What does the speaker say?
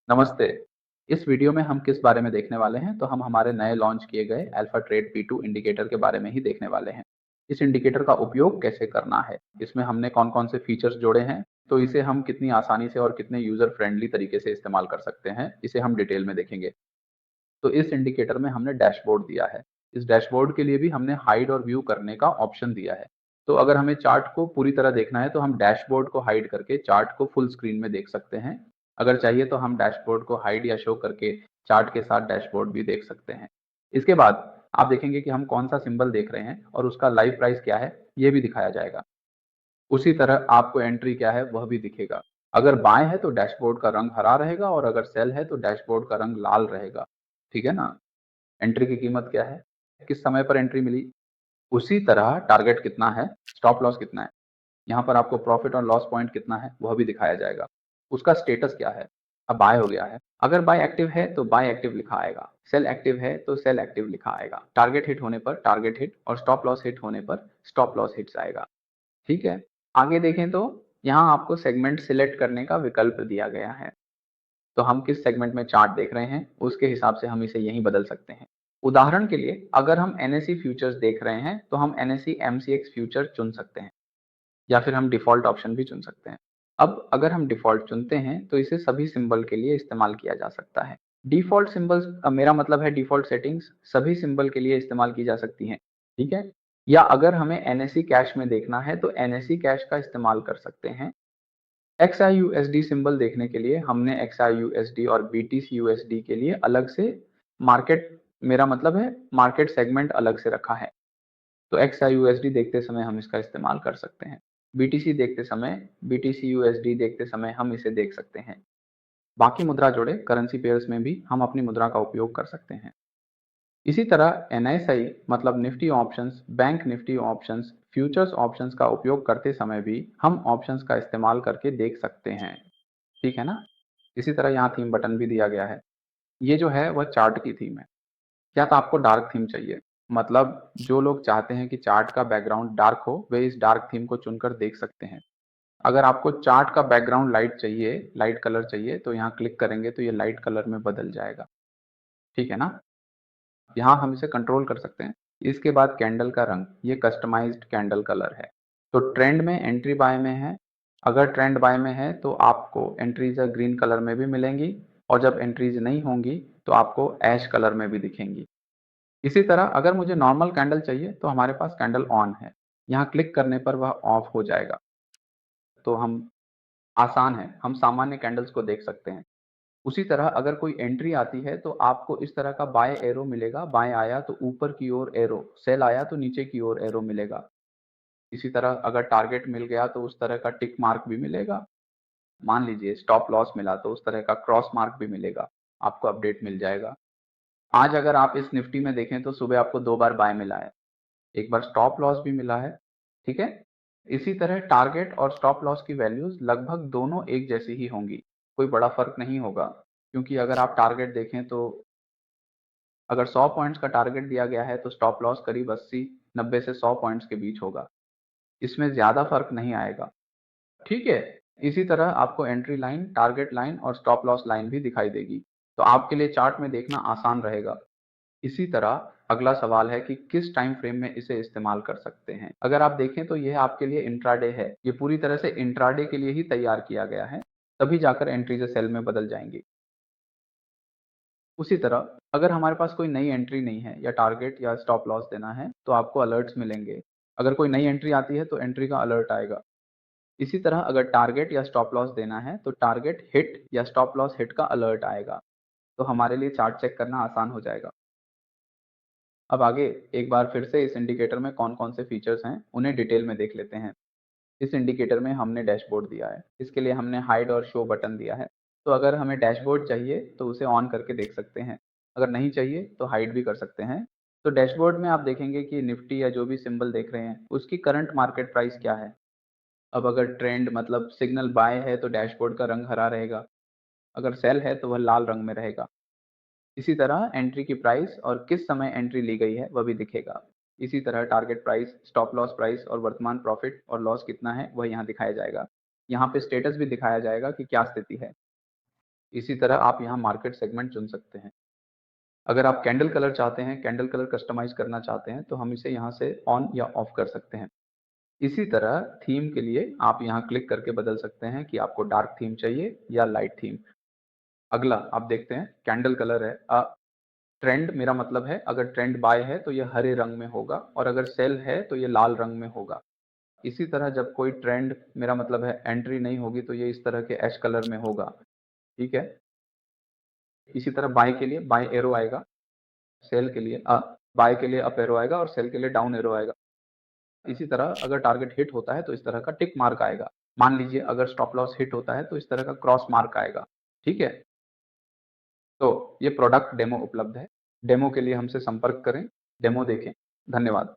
नमस्ते। इस वीडियो में हम किस बारे में देखने वाले हैं, तो हम हमारे नए लॉन्च किए गए अल्फा ट्रेड P2 इंडिकेटर के बारे में ही देखने वाले हैं। इस इंडिकेटर का उपयोग कैसे करना है, इसमें हमने कौन-कौन से फीचर्स जोड़े हैं, तो इसे हम कितनी आसानी से और कितने यूजर फ्रेंडली तरीके से इस्तेमाल कर सकते हैं, इसे हम डिटेल में देखेंगे। तो इस इंडिकेटर में हमने डैशबोर्ड दिया है। इस डैशबोर्ड के लिए भी हमने हाइड और व्यू करने का ऑप्शन दिया है। तो अगर हमें चार्ट को पूरी तरह देखना है, तो हम डैशबोर्ड को हाइड करके चार्ट को फुल स्क्रीन में देख सकते हैं। अगर चाहिए तो हम डैशबोर्ड को हाइड या शो करके चार्ट के साथ डैशबोर्ड भी देख सकते हैं। इसके बाद आप देखेंगे कि हम कौन सा सिंबल देख रहे हैं और उसका लाइव प्राइस क्या है, ये भी दिखाया जाएगा। उसी तरह आपको एंट्री क्या है वह भी दिखेगा। अगर बाएं है तो डैशबोर्ड का रंग हरा रहेगा और अगर सेल है तो डैशबोर्ड का रंग लाल रहेगा। ठीक है ना? एंट्री की कीमत क्या है, किस समय पर एंट्री मिली, उसी तरह टारगेट कितना है, स्टॉप लॉस कितना है। यहाँ पर आपको प्रॉफिट और लॉस पॉइंट कितना है वह भी दिखाया जाएगा। उसका स्टेटस क्या है, अब बाय हो गया है, अगर बाय एक्टिव है तो बाय एक्टिव लिखा आएगा, सेल एक्टिव है तो सेल एक्टिव लिखा आएगा, टारगेट हिट होने पर टारगेट हिट और स्टॉप लॉस हिट होने पर स्टॉप लॉस हिट्स आएगा। ठीक है। आगे देखें तो यहाँ आपको सेगमेंट सिलेक्ट करने का विकल्प दिया गया है। तो हम किस सेगमेंट में चार्ट देख रहे हैं उसके हिसाब से हम इसे यहीं बदल सकते हैं। उदाहरण के लिए अगर हम NSE फ्यूचर्स देख रहे हैं तो हम NSE MCX फ्यूचर चुन सकते हैं या फिर हम डिफॉल्ट ऑप्शन भी चुन सकते हैं। अब अगर हम डिफॉल्ट चुनते हैं तो इसे सभी सिंबल के लिए इस्तेमाल किया जा सकता है। डिफॉल्ट सिंबल्स, मेरा मतलब है डिफॉल्ट सेटिंग्स सभी सिंबल के लिए इस्तेमाल की जा सकती हैं। ठीक है। या अगर हमें NSE कैश में देखना है तो NSE कैश का इस्तेमाल कर सकते हैं। XIUSD सिंबल देखने के लिए हमने XIUSD और BTCUSD के लिए अलग से मार्केट, मेरा मतलब है मार्केट सेगमेंट अलग से रखा है। तो XIUSD देखते समय हम इसका इस्तेमाल कर सकते हैं। BTC देखते समय, BTCUSD देखते समय हम इसे देख सकते हैं। बाकी मुद्रा जोड़े करेंसी पेयर्स में भी हम अपनी मुद्रा का उपयोग कर सकते हैं। इसी तरह NSI मतलब Nifty options, bank Nifty options, futures options का उपयोग करते समय भी हम ऑप्शंस का इस्तेमाल करके देख सकते हैं। ठीक है ना? इसी तरह यहाँ थीम बटन भी दिया गया है। ये जो है वह चार्ट की थीम है। क्या तो आपको डार्क थीम चाहिए? मतलब जो लोग चाहते हैं कि चार्ट का बैकग्राउंड डार्क हो, वे इस डार्क थीम को चुनकर देख सकते हैं। अगर आपको चार्ट का बैकग्राउंड लाइट चाहिए, लाइट कलर चाहिए, तो यहाँ क्लिक करेंगे तो ये लाइट कलर में बदल जाएगा। ठीक है ना? यहाँ हम इसे कंट्रोल कर सकते हैं। इसके बाद कैंडल का रंग, ये कस्टमाइज्ड कैंडल कलर है। तो ट्रेंड में एंट्री बाय में है। अगर ट्रेंड बाय में है तो आपको एंट्रीज ग्रीन कलर में भी मिलेंगी और जब एंट्रीज नहीं होंगी तो आपको ऐश कलर में भी दिखेंगी। इसी तरह अगर मुझे नॉर्मल कैंडल चाहिए तो हमारे पास कैंडल ऑन है। यहाँ क्लिक करने पर वह ऑफ हो जाएगा। तो हम आसान है, हम सामान्य कैंडल्स को देख सकते हैं। उसी तरह अगर कोई एंट्री आती है तो आपको इस तरह का बाय एरो मिलेगा, बाएं आया तो ऊपर की ओर एरो, सेल आया तो नीचे की ओर एरो मिलेगा। इसी तरह अगर टारगेट मिल गया तो उस तरह का टिक मार्क भी मिलेगा। मान लीजिए स्टॉप लॉस मिला तो उस तरह का क्रॉस मार्क भी मिलेगा, आपको अपडेट मिल जाएगा। आज अगर आप इस निफ्टी में देखें तो सुबह आपको 2 बार बाय मिला है, एक बार स्टॉप लॉस भी मिला है। ठीक है। इसी तरह टारगेट और स्टॉप लॉस की वैल्यूज लगभग दोनों एक जैसी ही होंगी, कोई बड़ा फर्क नहीं होगा। क्योंकि अगर आप टारगेट देखें तो अगर 100 पॉइंट्स का टारगेट दिया गया है तो स्टॉप लॉस करीब 80-90 से 100 पॉइंट्स के बीच होगा। इसमें ज्यादा फर्क नहीं आएगा। ठीक है। इसी तरह आपको एंट्री लाइन, टारगेट लाइन और स्टॉप लॉस लाइन भी दिखाई देगी। तो आपके लिए चार्ट में देखना आसान रहेगा। इसी तरह अगला सवाल है कि किस टाइम फ्रेम में इसे इस्तेमाल कर सकते हैं। अगर आप देखें तो यह आपके लिए इंट्राडे है। ये पूरी तरह से इंट्राडे के लिए ही तैयार किया गया है, तभी जाकर एंट्री सेल में बदल जाएंगी। उसी तरह अगर हमारे पास कोई नई एंट्री नहीं है या टारगेट या स्टॉप लॉस देना है तो आपको अलर्ट्स मिलेंगे। अगर कोई नई एंट्री आती है तो एंट्री का अलर्ट आएगा। इसी तरह अगर टारगेट या स्टॉप लॉस देना है तो टारगेट हिट या स्टॉप लॉस हिट का अलर्ट आएगा। तो हमारे लिए चार्ट चेक करना आसान हो जाएगा। अब आगे एक बार फिर से इस इंडिकेटर में कौन कौन से फीचर्स हैं उन्हें डिटेल में देख लेते हैं। इस इंडिकेटर में हमने डैशबोर्ड दिया है, इसके लिए हमने हाइड और शो बटन दिया है। तो अगर हमें डैशबोर्ड चाहिए तो उसे ऑन करके देख सकते हैं, अगर नहीं चाहिए तो हाइड भी कर सकते हैं। तो डैशबोर्ड में आप देखेंगे कि निफ्टी या जो भी सिंबल देख रहे हैं उसकी करंट मार्केट प्राइस क्या है। अब अगर ट्रेंड मतलब सिग्नल बाय है तो डैशबोर्ड का रंग हरा रहेगा, अगर सेल है तो वह लाल रंग में रहेगा। इसी तरह एंट्री की प्राइस और किस समय एंट्री ली गई है वह भी दिखेगा। इसी तरह target price, stop loss price और वर्तमान प्रॉफिट और लॉस कितना है वह यहाँ दिखाया जाएगा। यहाँ पे स्टेटस भी दिखाया जाएगा कि क्या स्थिति है। इसी तरह आप यहाँ मार्केट सेगमेंट चुन सकते हैं। अगर आप कैंडल कलर चाहते हैं, कैंडल कलर कस्टमाइज़ करना चाहते हैं, तो हम इसे यहाँ से ऑन या ऑफ कर सकते हैं। इसी तरह थीम के लिए आप यहाँ क्लिक करके बदल सकते हैं कि आपको डार्क थीम चाहिए या लाइट थीम। अगला आप देखते हैं कैंडल कलर है। ट्रेंड मेरा मतलब है अगर ट्रेंड बाय है तो ये हरे रंग में होगा और अगर सेल है तो ये लाल रंग में होगा। इसी तरह जब कोई ट्रेंड मेरा मतलब है एंट्री नहीं होगी तो ये इस तरह के ऐश कलर में होगा, ठीक है? इसी तरह बाय के लिए बाय एरो आएगा, सेल के लिए बाय के लिए अप एरो आएगा और सेल के लिए डाउन एरो आएगा। इसी तरह अगर टारगेट हिट होता है तो इस तरह का टिक मार्क आएगा। मान लीजिए अगर स्टॉप लॉस हिट होता है तो इस तरह का क्रॉस मार्क आएगा, ठीक है? तो ये प्रोडक्ट डेमो उपलब्ध है। डेमो के लिए हमसे संपर्क करें, डेमो देखें। धन्यवाद।